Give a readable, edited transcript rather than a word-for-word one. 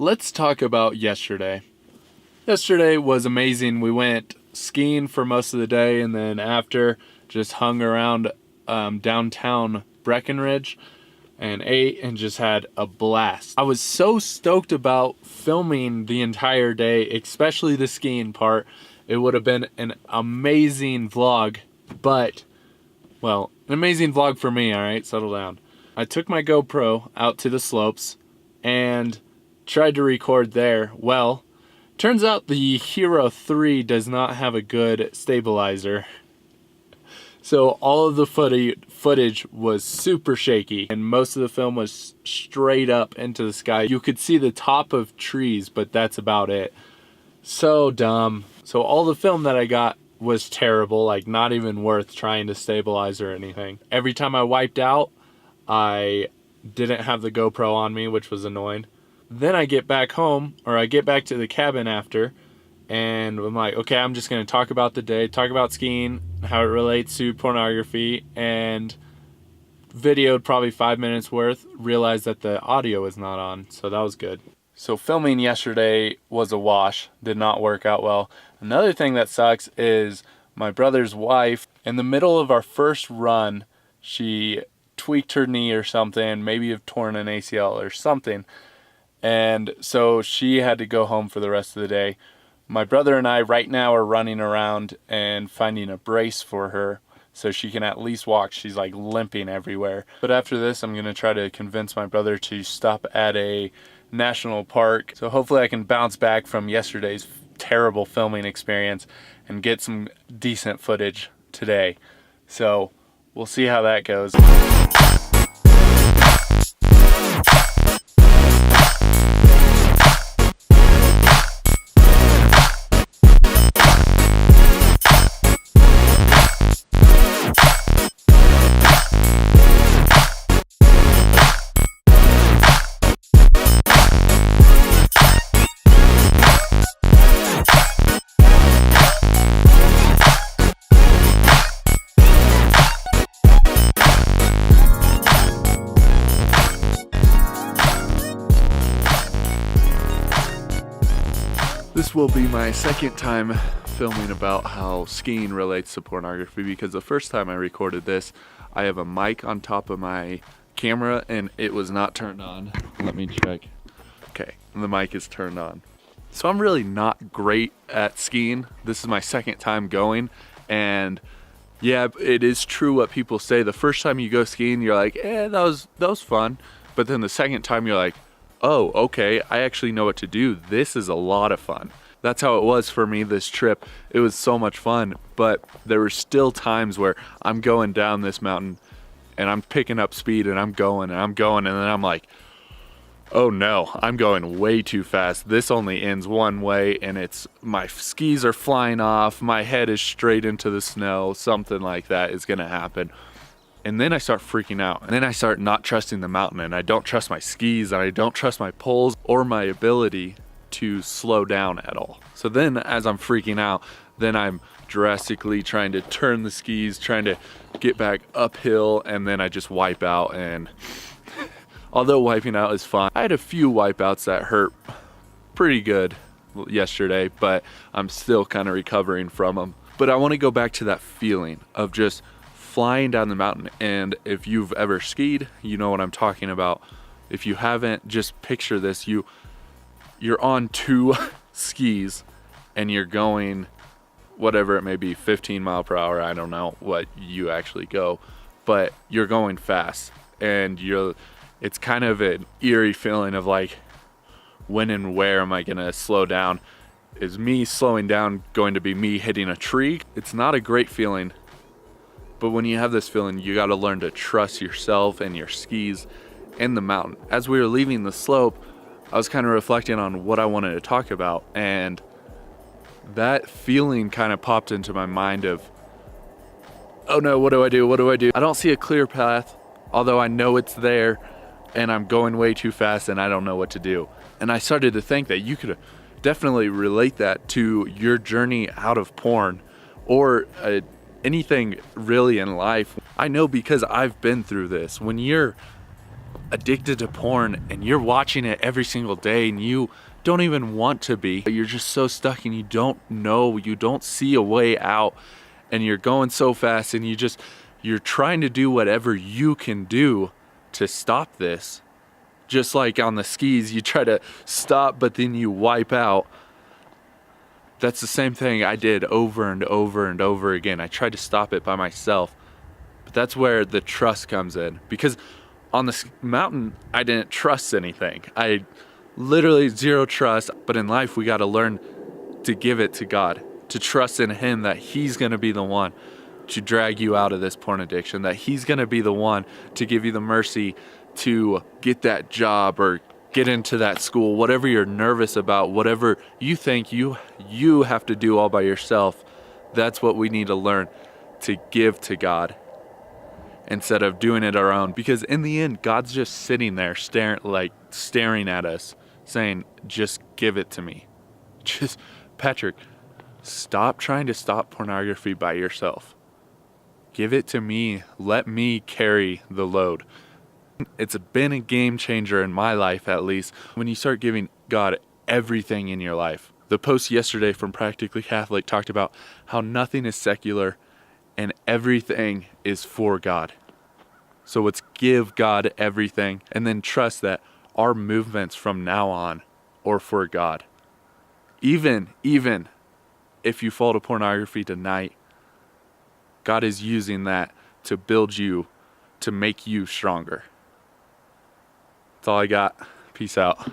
Let's talk about yesterday. Yesterday was amazing. We went skiing for most of the day, and then after just hung around downtown Breckenridge and ate and just had a blast. I was so stoked about filming the entire day, especially the skiing part. It would have been an amazing vlog, but, well, an amazing vlog for me, all right? Settle down. I took my GoPro out to the slopes and tried to record there. Well, turns out the Hero 3 does not have a good stabilizer. So all of the footage was super shaky, and most of the film was straight up into the sky. You could see the top of trees, but that's about it. So dumb. So all the film that I got was terrible, like not even worth trying to stabilize or anything. Every time I wiped out, I didn't have the GoPro on me, which was annoying. Then I get back home, or I get back to the cabin after, and I'm like, okay, I'm just going to talk about the day, talk about skiing, how it relates to pornography, and videoed probably 5 minutes worth, realized that the audio was not on, so that was good. So filming yesterday was a wash, did not work out well. Another thing that sucks is my brother's wife, in the middle of our first run, she tweaked her knee or something, maybe have torn an ACL or something, and so she had to go home for the rest of the day. My brother and I right now are running around and finding a brace for her so she can at least walk. She's like limping everywhere. But after this, I'm gonna try to convince my brother to stop at a national park. So hopefully I can bounce back from yesterday's terrible filming experience and get some decent footage today. So we'll see how that goes. This will be my second time filming about how skiing relates to pornography, because the first time I recorded this, I have a mic on top of my camera and it was not turned on. Let me check. Okay, the mic is turned on. So I'm really not great at skiing. This is my second time going, and yeah, it is true what people say. The first time you go skiing, you're like, that was fun. But then the second time you're like, oh, okay, I actually know what to do. This is a lot of fun. That's how it was for me this trip. It was so much fun, but there were still times where I'm going down this mountain and I'm picking up speed and I'm going, and then I'm like, oh no, I'm going way too fast. This only ends one way, and it's my skis are flying off, my head is straight into the snow, something like that is gonna happen. And then I start freaking out, and then I start not trusting the mountain, and I don't trust my skis, and I don't trust my poles or my ability to slow down at all. So then as I'm freaking out, then I'm drastically trying to turn the skis, trying to get back uphill, and then I just wipe out. And although wiping out is fun, I had a few wipeouts that hurt pretty good yesterday, but I'm still kind of recovering from them. But I want to go back to that feeling of just flying down the mountain. And if you've ever skied, you know what I'm talking about. If you haven't, just picture this. You're on two skis and you're going whatever it may be, 15 mile per hour. I don't know what you actually go, but you're going fast, and it's kind of an eerie feeling of like, when and where am I gonna slow down? Is me slowing down going to be me hitting a tree? It's not a great feeling. But when you have this feeling, you got to learn to trust yourself and your skis and the mountain. As we were leaving the slope, I was kind of reflecting on what I wanted to talk about, and that feeling kind of popped into my mind of, oh no, what do I do? What do I do? I don't see a clear path, although I know it's there, and I'm going way too fast and I don't know what to do. And I started to think that you could definitely relate that to your journey out of porn, or anything really in life. I know because I've been through this. When you're addicted to porn and you're watching it every single day and you don't even want to be. You're just so stuck and you don't know, you don't see a way out, and you're going so fast and you're trying to do whatever you can do to stop this. Just like on the skis, you try to stop, but then you wipe out. That's the same thing I did over and over and over again. I tried to stop it by myself. But that's where the trust comes in. Because on the mountain, I didn't trust anything. I literally zero trust. But in life, we got to learn to give it to God, to trust in Him that He's going to be the one to drag you out of this porn addiction, that He's going to be the one to give you the mercy to get that job or get into that school, whatever you're nervous about, whatever you think you have to do all by yourself. That's what we need to learn, to give to God instead of doing it our own. Because in the end, God's just sitting there staring at us saying, just give it to me. Just, Patrick, stop trying to stop pornography by yourself. Give it to me. Let me carry the load. It's been a game changer in my life, at least, when you start giving God everything in your life. The post yesterday from Practically Catholic talked about how nothing is secular and everything is for God. So let's give God everything and then trust that our movements from now on are for God. Even if you fall to pornography tonight, God is using that to build you, to make you stronger. That's all I got. Peace out.